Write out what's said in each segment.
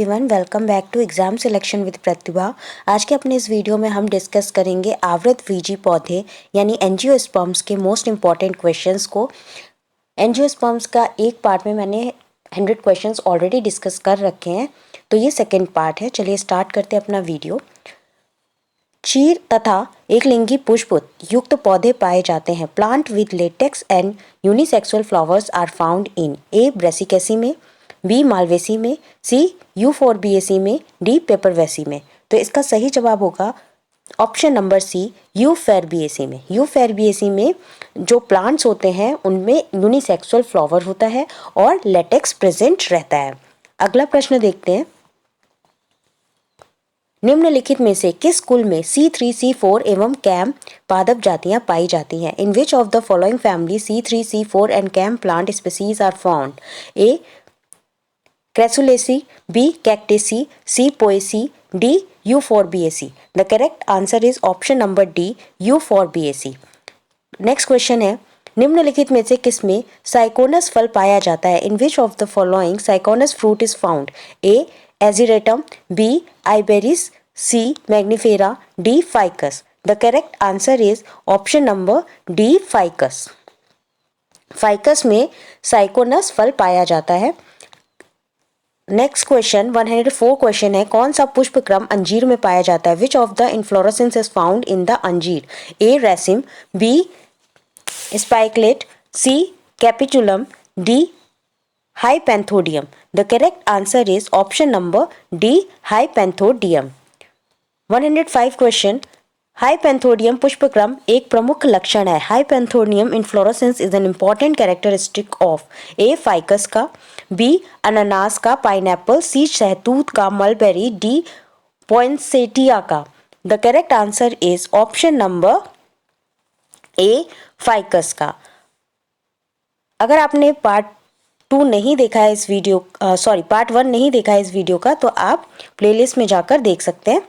Everyone, welcome back to exam selection with Pratibha. आज के अपने इस वीडियो में हम डिस्कस करेंगे आवृतबीजी पौधे यानी एंजियोस्पर्म्स के मोस्ट इम्पॉर्टेंट क्वेश्चंस को। एंजियोस्पर्म्स का एक पार्ट में मैंने 100 क्वेश्चंस ऑलरेडी डिस्कस कर रखे हैं, तो ये सेकेंड पार्ट है। चलिए स्टार्ट करते हैं अपना वीडियो। चीर तथा एक लिंगी पुष्प युक्त पौधे पाए जाते हैं। Plant with latex and unisexual flowers are found in A Brassicaceae में, बी मालवेसी में, सी यूफोरबिएसी में, डी पेपरवेसी में। तो इसका सही जवाब होगा ऑप्शन नंबर सी, यूफोरबिएसी में। यूफोरबिएसी में जो प्लांट्स होते हैं उनमें यूनिसेक्सुअल फ्लावर होता है और लेटेक्स प्रेजेंट रहता है। अगला प्रश्न देखते हैं। निम्नलिखित में से किस कुल में C3, C4 एवं कैम पादप जातियां पाई जाती हैं? In which of the following family C3, C4 and CAM plant species are found? A Crasulaceae, B. Cactaceae, C. Poaceae, D. Euphorbiaceae. The correct answer is option number D, Euphorbiaceae. Next question है, निम्नलिखित में से किसमें साइकोनस फल पाया जाता है? In which of the following syconus fruit is found? A ageratum, B iberis, C mangifera, D ficus. The correct answer is option number D ficus. Ficus में साइकोनस फल पाया जाता है। नेक्स्ट क्वेश्चन 104 क्वेश्चन है, कौन सा पुष्प क्रम अंजीर में पाया जाता है? Which of the inflorescence is found in the अंजीर? A raceme, B spikelet, C capitulum, D hypanthodium. The correct answer is option number D hypanthodium. 105 question, hypanthodium पुष्पक्रम एक प्रमुख लक्षण है। Hypanthodium inflorescence is an important characteristic of A ficus का, B अनानास का, pineapple, सी शहतूत का, मलबेरी, डी पोइंसेटिया का। The correct answer is option number A ficus का। अगर आपने पार्ट 2 नहीं देखा है इस वीडियो पार्ट 1 नहीं देखा है इस वीडियो का, तो आप प्लेलिस्ट में जाकर देख सकते हैं।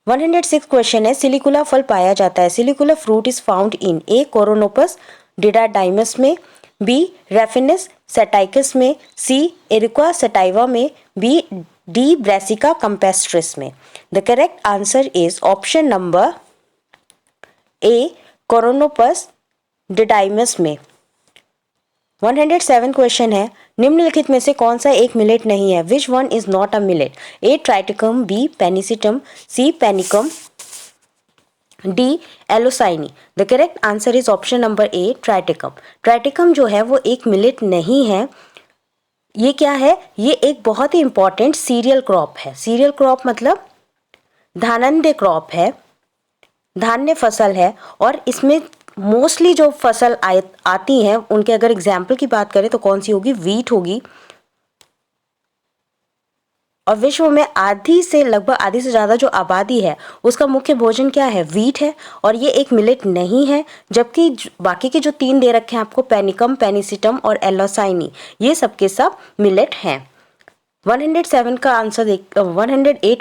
106 क्वेश्चन है, सिलिकुला फल पाया जाता है। Silicula fruit is found in A coronopus didymus में, बी रेफिनस सेटाइकस में, सी एरिक्वा सेटाइवा में, बी डी ब्रेसिका कंपेस्ट्रिस में। The correct answer is option number A coronopus didymus में। 107 क्वेश्चन है, निम्नलिखित में से कौन सा एक मिलेट नहीं है? Which one is not a millet? A triticum, B pennisetum, C panicum, D eleusine. The correct answer is option number A triticum. Triticum जो है वो एक मिलेट नहीं है। ये क्या है? ये एक बहुत ही इंपॉर्टेंट सीरियल क्रॉप है। सीरियल क्रॉप मतलब धान्य क्रॉप है, धान्य फसल है। और इसमें मोस्टली जो फसल आती हैं उनके अगर एग्जाम्पल की बात करें तो कौन सी होगी? वीट होगी। और विश्व में आधी से लगभग आधी से ज़्यादा जो आबादी है उसका मुख्य भोजन क्या है? वीट है। और ये एक मिलेट नहीं है। जबकि बाकी के जो 3 दे रखे हैं आपको, पेनिकम, पेनिसिटम और एलोसाइनी, ये सब के सब मिलेट हैं। 108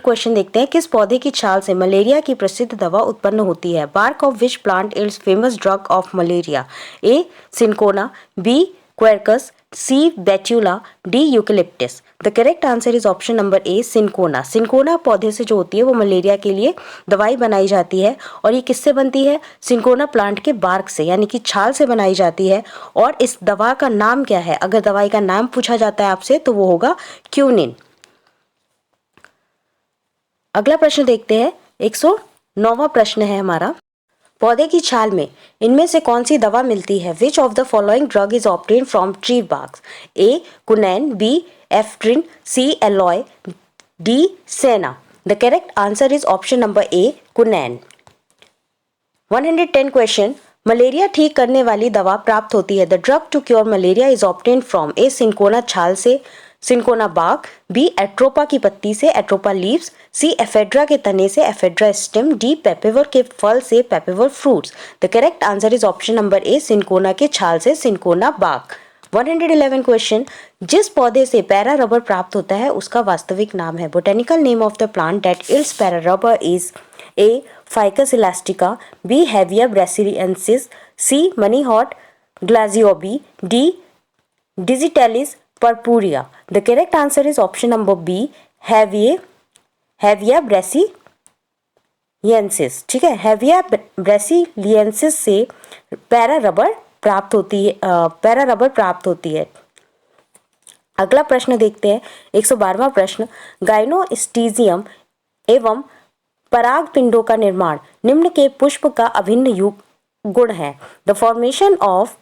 क्वेश्चन देखते हैं, किस पौधे की छाल से मलेरिया की प्रसिद्ध दवा उत्पन्न होती है? Bark of which plant is famous drug of malaria? A cinchona, B quercus, C betula, D eucalyptus. The correct answer is option number A cinchona. Cinchona पौधे से जो होती है वो मलेरिया के लिए दवाई बनाई जाती है। और ये किससे बनती है? सिंकोना प्लांट के बार्क से, यानी कि छाल से बनाई जाती है। और इस दवा का नाम क्या है? अगर दवाई का नाम पूछा जाता है आपसे तो वो होगा क्यूनिन। अगला प्रश्न देखते हैं, 109वां प्रश्न है हमारा, पौधे की छाल में इनमें से कौन सी दवा मिलती है? Which of the following drug is obtain from tree bark? A कुनैन, B ephedrine, C aloe, D senna. The correct answer is option number A कुनैन। 110 क्वेश्चन, मलेरिया ठीक करने वाली दवा प्राप्त होती है। The drug to cure malaria is obtain from A cinchona छाल से, सिंकोना बाग, बी एट्रोपा की पत्ती से, एट्रोपा लीव्स, सी एफेड्रा के तने से, एफेड्रा स्टेम, डी पेपेवर के फल से, पेपेवर fruits. The correct answer is option number A cinchona के छाल से, सिंकोना बाग। 111 क्वेश्चन, जिस पौधे से पैरा रबर प्राप्त होता है उसका वास्तविक नाम है? Botanical name of the plant that yields para rubber is A ficus elastica, B hevea brasiliensis, C manihot glaziovii, D digitalis purpurea. The correct answer is option number B, Hevia brasiliensis. ठीक है, Hevia brasiliensis से para rubber प्राप्त होती है। अगला प्रश्न देखते हैं, 112वां प्रश्न, गाइनोस्टीजियम एवं पराग पिंडों का निर्माण निम्न के पुष्प का अभिन्न गुण है। The formation of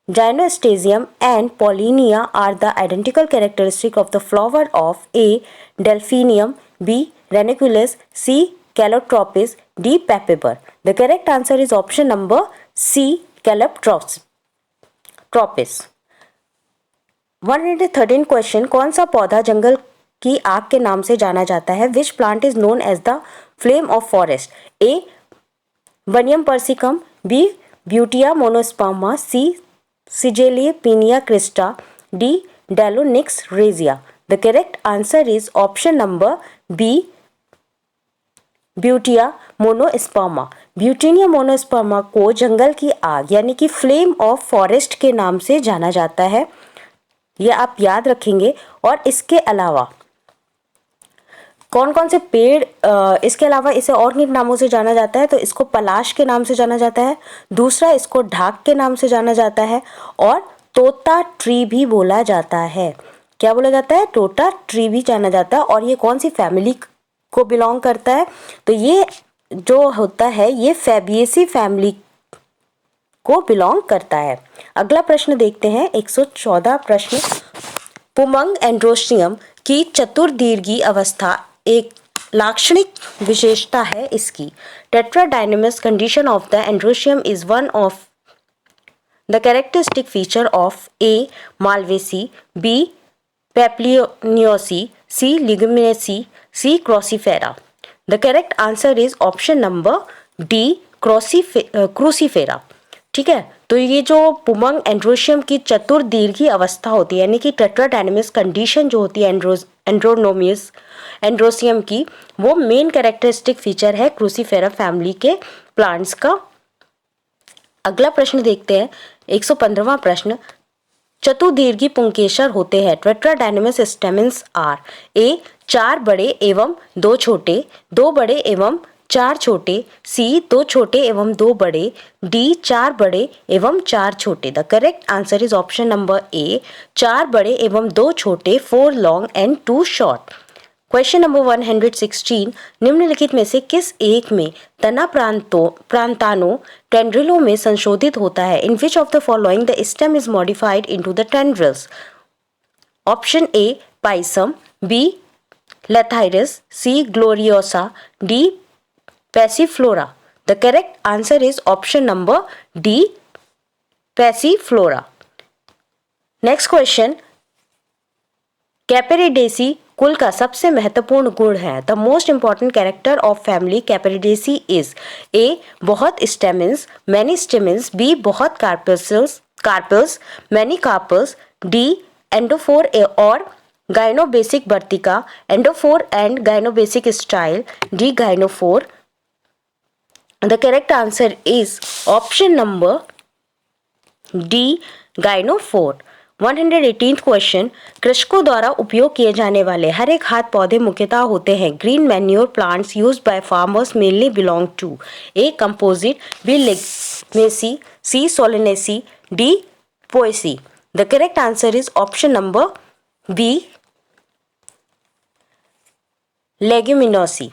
Gynospasium and Pollinia are the identical characteristic of the flower of A. Delphinium, B. Ranunculus, C. Calotropis, D. Papaver. The correct answer is option number C. Calotropis. 113 question, कौन सा पौधा जंगल की आग के नाम से जाना जाता है? Which plant is known as the flame of forest? A. Vanium persicum, B. Butea monosperma, C. Sigelia pinia crista, D. Dalonix rosea. The correct answer is option number B. Butea monosperma. Butea monosperma को जंगल की आग यानी कि flame of forest के नाम से जाना जाता है, यह आप याद रखेंगे। और इसके अलावा कौन कौन से पेड़, इसके अलावा इसे और किन नामों से जाना जाता है? तो इसको पलाश के नाम से जाना जाता है, दूसरा इसको ढाक के नाम से जाना जाता है, और तोता ट्री भी बोला जाता है। क्या बोला जाता है? तोता ट्री भी जाना जाता है। और ये कौन सी फैमिली को बिलोंग करता है? तो ये जो होता है ये फैबिएसी फैमिली को बिलोंग करता है। अगला प्रश्न देखते हैं, 114 प्रश्न, पुमंग एंड्रोस्टियम की चतुर्दीर्घी अवस्था एक लाक्षणिक विशेषता है इसकी। Tetradynamous condition of the androecium is one of the characteristic feature of A. Malvaceae, B. Papilionaceae, C. Leguminosae, C. Cruciferae. The correct answer is option number D, cruciferae. ठीक है, तो ये जो पुमंग एंड्रोस्टियम की चतुर्दीर्घी अवस्था होती है यानी कि टेट्राडाइनमस कंडीशन जो होती है एंड्रोस्टियम की, वो मेन कैरेक्टरिस्टिक फीचर है क्रूसीफेरा फैमिली के प्लांट्स का। अगला प्रश्न देखते हैं, 115वां प्रश्न, चतुर्दीर्घी पुंकेसर होते हैं। टेट्राडाइनमस स्टेमेंस आर ए. 4 बड़े एवं 2 छोटे, 2 बड़े एवं 4 छोटे, सी. 2 छोटे एवं 2 बड़े, डी. 4 बड़े एवं 4 छोटे। The correct answer is option number ए, 4 बड़े एवं 2 छोटे, 4 long and 2 short. Question number 116, निम्नलिखित में से किस एक में तना प्रांतानो टेंड्रिलों में संशोधित होता है? In which of the following the stem is modified into the tendrils? Option A pisum, B lathyrus, C gloriosa, D passiflora. The correct answer is option number D, passiflora. Next question, capparidaceae कुल का सबसे महत्वपूर्ण गुण है। The most important character of family capparidaceae is A. बहुत stamens, many stamens, B. बहुत carpels, many carpels, D. Androphore और gynobasic वर्तिका, androphore and gynobasic style, D. गाइनोफोर। The correct answer is option number D, gynophore. 118th question, कृषकों द्वारा उपयोग किए जाने वाले हर एक खाद्य पौधे मुख्यतः होते हैं। Green manure plants used by farmers mainly belong to A. Compositae, B. Leguminosae, C. Solanaceae, D. Poaceae. The correct answer is option number B, leguminosae.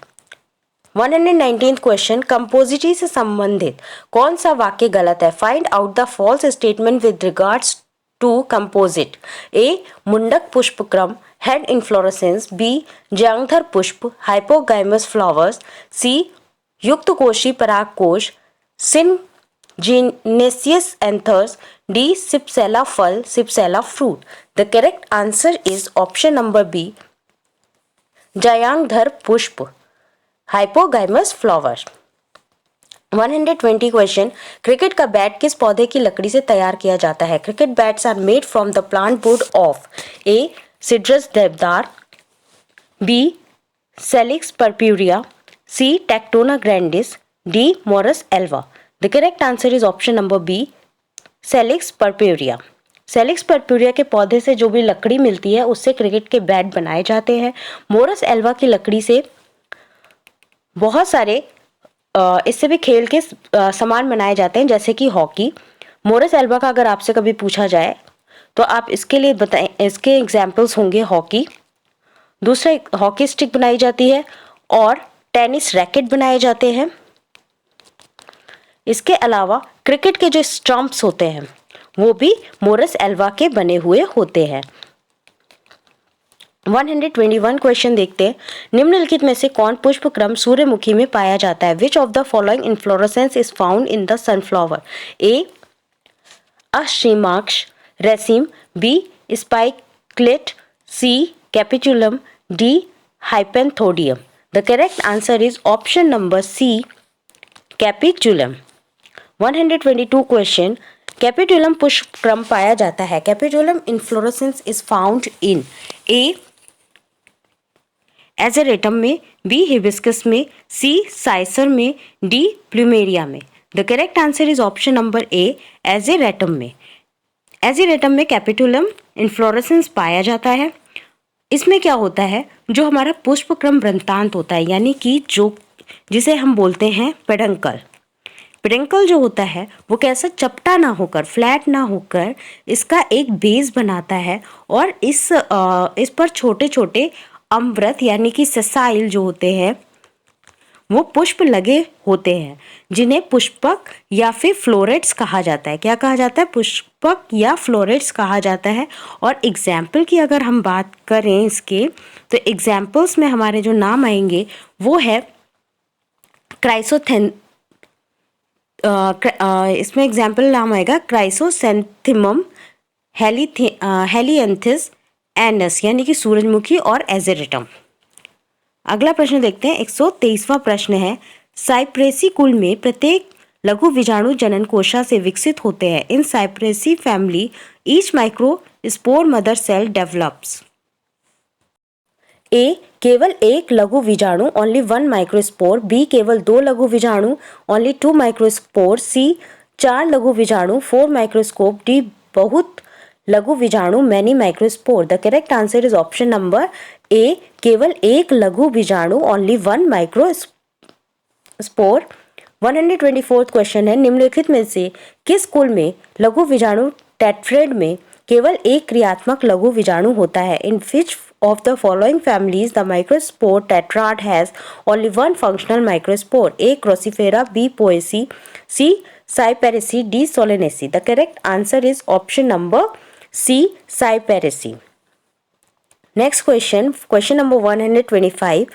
119th question, compositae से संबंधित कौन सा वाक्य गलत है? Find out the false statement with regards to compositae. A. मुंडक पुष्पक्रम, head inflorescence, B. ज्यांगथर पुष्प, हाइपोगाइमस फ्लावर्स, सी. युक्तकोशी परागकोश, सिनजीनेसियस एंथर्स, डी. सिप्सेला फल, cypsela fruit. The correct answer is option number B, ज्यांगथर पुष्प, हाइपोगाइमस फ्लावर। 120 क्वेश्चन, क्रिकेट का बैट किस पौधे की लकड़ी से तैयार किया जाता है? Cricket bats are made from the plant wood of A. Cedrus deodar, B. Salix purpurea, C. Tectona grandis, D. Morus alba. The correct answer is option number B, salix purpurea. Salix purpurea के पौधे से जो भी लकड़ी मिलती है उससे cricket के बैट बनाए जाते हैं। मोरस एल्वा की लकड़ी से बहुत सारे इससे भी खेल के सामान बनाए जाते हैं, जैसे कि हॉकी। मोरस एल्वा का अगर आपसे कभी पूछा जाए तो आप इसके लिए बताएं, इसके एग्जाम्पल्स होंगे हॉकी, दूसरा हॉकी स्टिक बनाई जाती है और टेनिस रैकेट बनाए जाते हैं। इसके अलावा क्रिकेट के जो स्टंप्स होते हैं वो भी मोरस एल्वा के बने हुए होते हैं। 121 क्वेश्चन देखते हैं। निम्नलिखित में से कौन पुष्प क्रम सूर्यमुखी में पाया जाता है? Which of the following inflorescence is found in the sunflower? A अश्रीमाक्ष raceme, B spikelet, C capitulum, D hypanthodium. The correct answer is option number C capitulum. 122 question. Capitulum पुष्प क्रम पाया जाता है। Capitulum inflorescence is found in A ageratum में, B hibiscus में, C cicer में, D plumeria में। The correct answer is option number A ageratum में। एजेरेटम में कैपिटुलम इन्फ्लोरेसेंस पाया जाता है। इसमें क्या होता है, जो हमारा पुष्पक्रम वृत्तांत होता है, यानी कि जो जिसे हम बोलते हैं पेडंकल। पेडंकल जो होता है वो कैसा चपटा ना होकर, फ्लैट ना होकर इसका एक बेस बनाता है और इस पर छोटे छोटे अमृत यानी कि ससाइल जो होते हैं वो पुष्प लगे होते हैं, जिन्हें पुष्पक या फिर फ्लोरेट्स कहा जाता है। क्या कहा जाता है? पुष्पक या फ्लोरेट्स कहा जाता है। और एग्जाम्पल की अगर हम बात करें इसके, तो एग्जाम्पल्स में हमारे जो नाम आएंगे वो है क्राइसोथेन, इसमें एग्जाम्पल नाम आएगा क्राइसोसेंथिमम, हेलियंथिस, एनस यानी कि सूरजमुखी और एजेरेटम। अगला प्रश्न देखते हैं। 123वां प्रश्न है, साइप्रेसी कुल में प्रत्येक लघु विजाणु जनन कोशा से विकसित होते हैं। In Cyperaceae family each microspore mother cell develops. A केवल एक लघु विजाणु ओनली 1 माइक्रोस्पोर, बी केवल 2 लघु विजाणु ओनली 2 माइक्रोस्पोर, सी 4 लघु विजाणु 4 माइक्रोस्कोप, डी बहुत लघु विजाणु many microspore. The correct answer is option number A केवल एक लघु विजाणु ओनली 1 माइक्रोस्पोर। 124th क्वेश्चन है, निम्नलिखित में से किस कुल में लघु विजाणु टेट्रेड में केवल एक क्रियात्मक लघु विजाणु होता है? In which of the following families the microspore tetrad has only one functional microspore? A crucifera, B poaceae, C cyperaceae, D solanaceae. The correct answer is option number C cyperaceae. Next question number 125।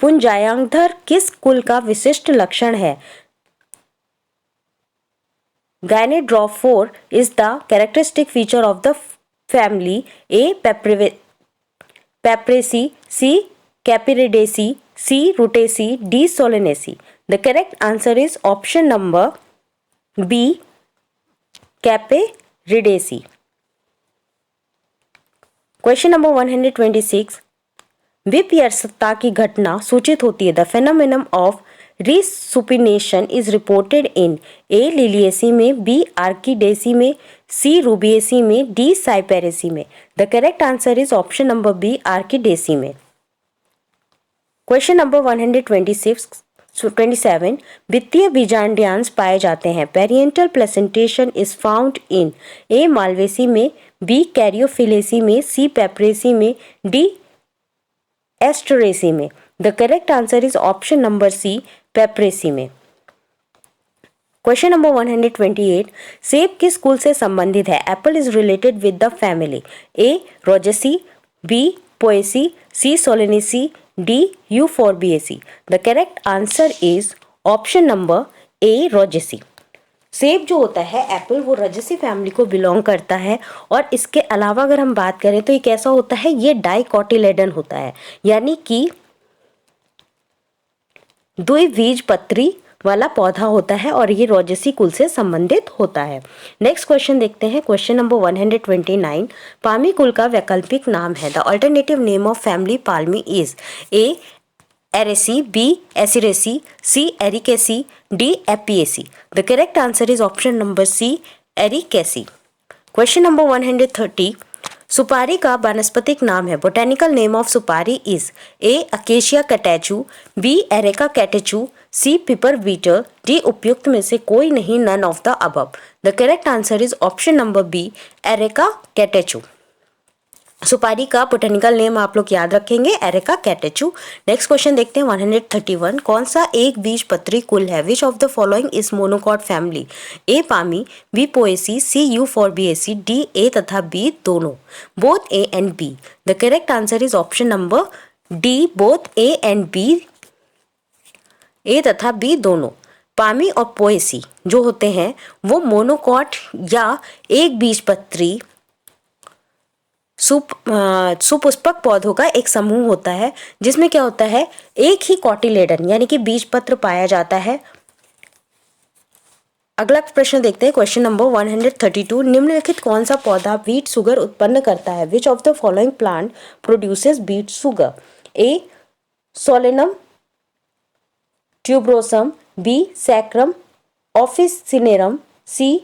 पुंजायांगधर किस कुल का विशिष्ट लक्षण है? Gynandrophore is the characteristic feature of the family. A Papraceae, C Capiridaceae, C Rutaceae, D Solanaceae. The correct answer is option number B Capiridaceae. Question number 126। विपर्ययता की घटना सूचित होती है। The phenomenon of resupination is reported in A Liliaceae में, B Orchidaceae में, C Rubiaceae में, D Cyperaceae में। The correct answer is option number B Orchidaceae में। क्वेश्चन नंबर 127 वित्तीय बीजांड्यांश पाए जाते हैं। Parietal placentation is found in A Malvaceae में, बी कैरियोफिलेसी में, सी पेपरेसी में, डी एस्टरेसी में। The correct answer is option number C Piperaceae में। क्वेश्चन नंबर 128 सेब किस कुल से संबंधित है? Apple is related with the family. A Rosaceae, B Poaceae, C Solanaceae, D Euphorbiaceae. The correct answer is option number A Rosaceae. सेब जो होता है एप्पल, वो रजेसी फैमिली को बिलोंग करता है। और इसके अलावा अगर हम बात करें तो ये कैसा होता है, ये डाइकोटिलेडन होता है, यानी कि द्विबीजपत्री वाला पौधा होता है और ये रोजेसी कुल से संबंधित होता है। नेक्स्ट क्वेश्चन देखते हैं। क्वेश्चन नंबर 129 पामी कुल का वैकल्पिक नाम है। The alternative name of family Palmae is A Araceae, B Aceraceae, C Arecaceae, D Apiaceae. The correct answer is option number C Arecaceae. Question number 130, सुपारी का वानस्पतिक नाम है. Botanical name of supari is A Acacia catechu, B Areca catechu, C Piper betle, D उपयुक्त में से कोई नहीं, none of the above. The correct answer is option number B, Areca catechu. सुपारी का बोटेनिकल नेम आप लोग याद रखेंगे, एरेका कैटेचू. नेक्स्ट क्वेश्चन देखते हैं 131, कौन सा एक बीजपत्री कुल है? Which of the following is monocot family? A Palmae, B Poaceae, C Euphorbiaceae, D A तथा बी दोनों. Both A and B. The correct answer is option number D, both A and B. A तथा B दोनों. पामी और Poaceae जो होते हैं वो monocot या एक बीजपत्री सुपुष्पक पौधों का एक समूह होता है जिसमें क्या होता है, एक ही कॉटिलेडन यानी कि बीजपत्र पाया जाता है. अगला प्रश्न देखते हैं क्वेश्चन नंबर 132, निम्नलिखित कौन सा पौधा बीट शुगर उत्पन्न करता है? Which of the following plant produces beet sugar? A Solanum tuberosum, B Saccharum officinarum, C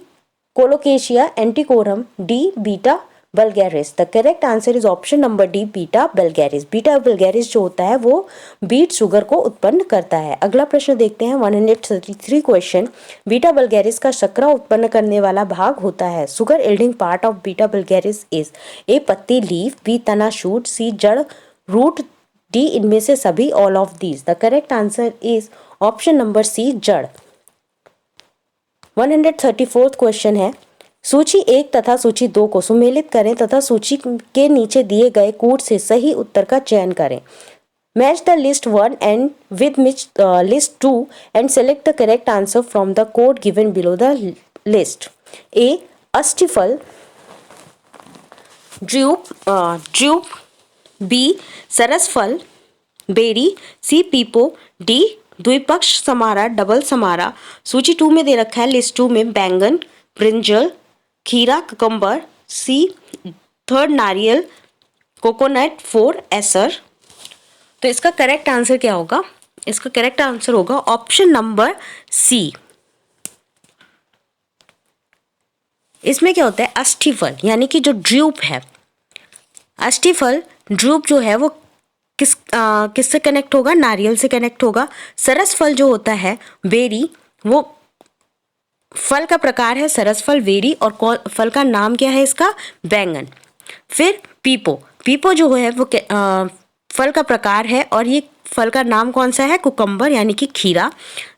Colocasia antiquorum, D Beta vulgaris. The correct answer is option number D, Beta vulgaris. Beta vulgaris जो होता है वो beat sugar को उत्पन्न करता है. अगला प्रश्न देखते हैं 133 क्वेश्चन, बीटा बल्गैरिस का शर्करा उत्पन्न करने वाला भाग होता है. Sugar yielding part of Beta vulgaris is A पत्ती लीफ, बी तना शूट, सी जड़ रूट, डी इनमें से सभी, all of these. The correct answer is option number C, जड़. 134 क्वेश्चन है, सूची 1 तथा सूची 2 को सुमेलित करें तथा सूची के नीचे दिए गए कूट से सही उत्तर का चयन करें. Match the list 1 and with list 2 and select the correct answer from the code given below the list. A अस्टिफल ड्रूप, बी सरसफल बेरी, सी पीपो, डी द्विपक्ष समारा डबल समारा. सूची 2 में दे रखा है, लिस्ट 2 में बैंगन, ब्रिंजल, खीरा, ककम्बर, सी थर्ड नारियल, कोकोनट, 4 एसर. तो इसका करेक्ट आंसर क्या होगा? इसका करेक्ट आंसर होगा ऑप्शन नंबर सी. इसमें क्या होता है, अस्टिफल यानी कि जो ड्रूप है, अस्टिफल ड्रूप जो है वो किससे कनेक्ट होगा? नारियल से कनेक्ट होगा. सरस फल जो होता है, बेरी, वो फल का प्रकार है सरस फल, वेरी, और फल का नाम क्या है इसका? बैंगन. फिर पीपो जो है वो फल का प्रकार है और ये फल का नाम कौन सा है? कुकम्बर यानी कि खीरा.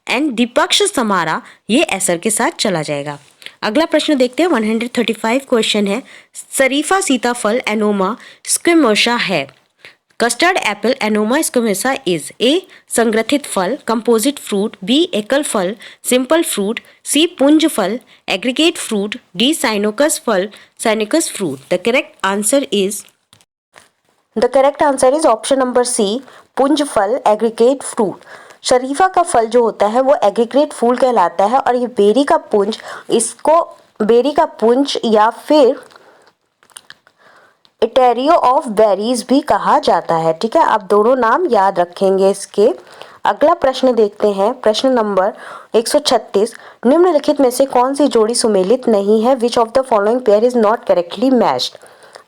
एंड द्विपक्ष समारा ये एसर के साथ चला जाएगा. अगला प्रश्न देखते हैं 135 क्वेश्चन है, शरीफा सीताफल एनोमा स्क्विमोसा है. कस्टर्ड एप्पल एनोमा स्क्विमोसा इज ए संग्रथित फल, कंपोजिट फ्रूट, बी एकल फल, सिंपल फ्रूट, सी पुंज फल, एग्रीगेट फ्रूट, डी साइनोकस फल, syconus fruit. The correct answer is option number C, पुंज फल, एग्रीगेट फ्रूट. शरीफा का फल जो होता है वो एग्रीगेट फूल कहलाता है और ये बेरी का पुंज या फिर इटेरियो ऑफ बेरीज भी कहा जाता है. ठीक है, आप दोनों नाम याद रखेंगे इसके. अगला प्रश्न देखते हैं, प्रश्न नंबर 136, निम्नलिखित में से कौन सी जोड़ी सुमेलित नहीं है? Which of the following pair is not correctly matched?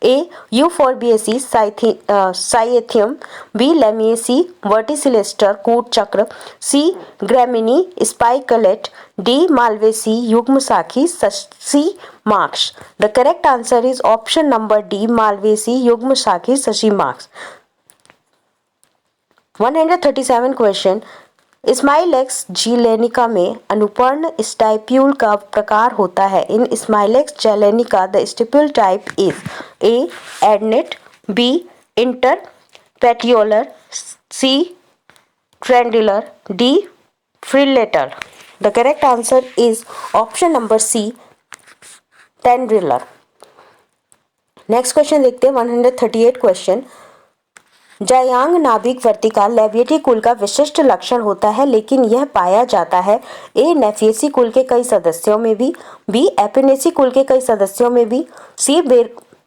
A Euphorbiaceae cyathium, B Lamiaceae verticillaster कूट चक्र, C Gramineae spikelet, D Malvaceae युग्म साखी सी मार्क्स. The correct answer is option number D, Malvaceae युग्म साखी शशि मार्क्स. 137 क्वेश्चन, स्माइलेक्स जीलेनिका में अनुपर्ण स्टाइप्यूल का प्रकार होता है. In Smilax zeylanica the stipule type is A adnate, B interpetiolar, C tendrillar, D free lateral. The correct answer is option number C, tendrillar. Next question देखते हैं 138 क्वेश्चन, जायांग नाभिक वर्तिका लेविएटी कुल का विशिष्ट लक्षण होता है लेकिन यह पाया जाता है ए नेफिएसी कुल के कई सदस्यों में भी, बी एपिनेसी कुल के कई सदस्यों में भी, सी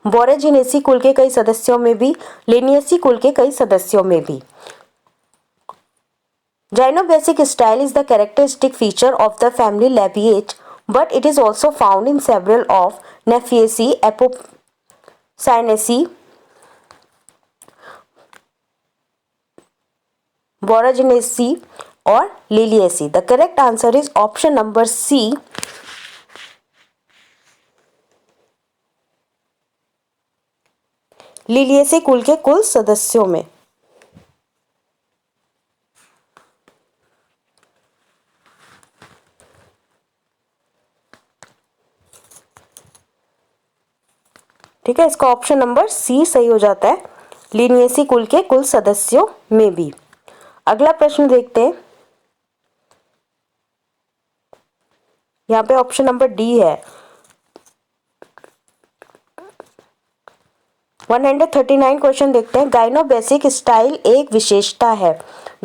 बोरेजिनेसी कुल के कई सदस्यों में भी, लिनिएसी कुल के कई सदस्यों में भी. Gynobasic style is the characteristic feature of the family Labiatae but it is also found in several of Nephriaceae, Apocynaceae, Boraginaceae or Liliaceae. The correct answer is option number C. Liliaceae कुल के कुल सदस्यों में। ठीक है, इसका option number सी सही हो जाता है, लिनिएसी कुल के कुल सदस्यों में भी। अगला प्रश्न देखते हैं, यहाँ पे ऑप्शन नंबर डी है। 139 क्वेश्चन देखते हैं। गाइनोबेसिक स्टाइल एक विशेषता है।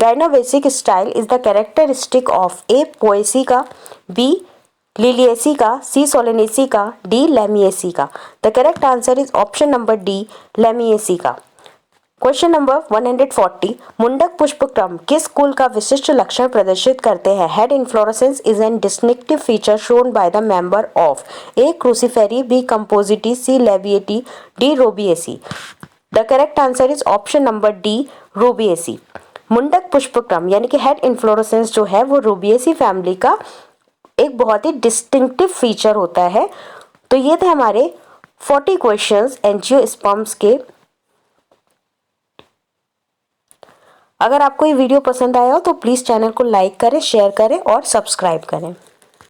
Gynobasic style is the characteristic of A Poaceae, B Liliaceae, C Solanaceae, D Lamiaceae. The correct answer is option number D Lamiaceae. Question number 140, मुंडक पुष्पक्रम किस कुल का विशिष्ट लक्षण प्रदर्शित करते हैं? Head inflorescence is an distinctive feature shown by the member of A Cruciferae, B Compositae, C Labiatae, D Rubiaceae. The correct answer is option number D Rubiaceae. मुंडक पुष्पक्रम यानी कि हेड इन्फ्लोरेसेंस जो है वो रोबिएसी फैमिली का एक बहुत ही डिस्टिंक्टिव फीचर होता है। तो ये थे हमारे 40 क्वेश्चंस एंजियोस्पर्म्स के। अगर आपको ये वीडियो पसंद आया हो तो प्लीज़ चैनल को लाइक करें, शेयर करें और सब्सक्राइब करें।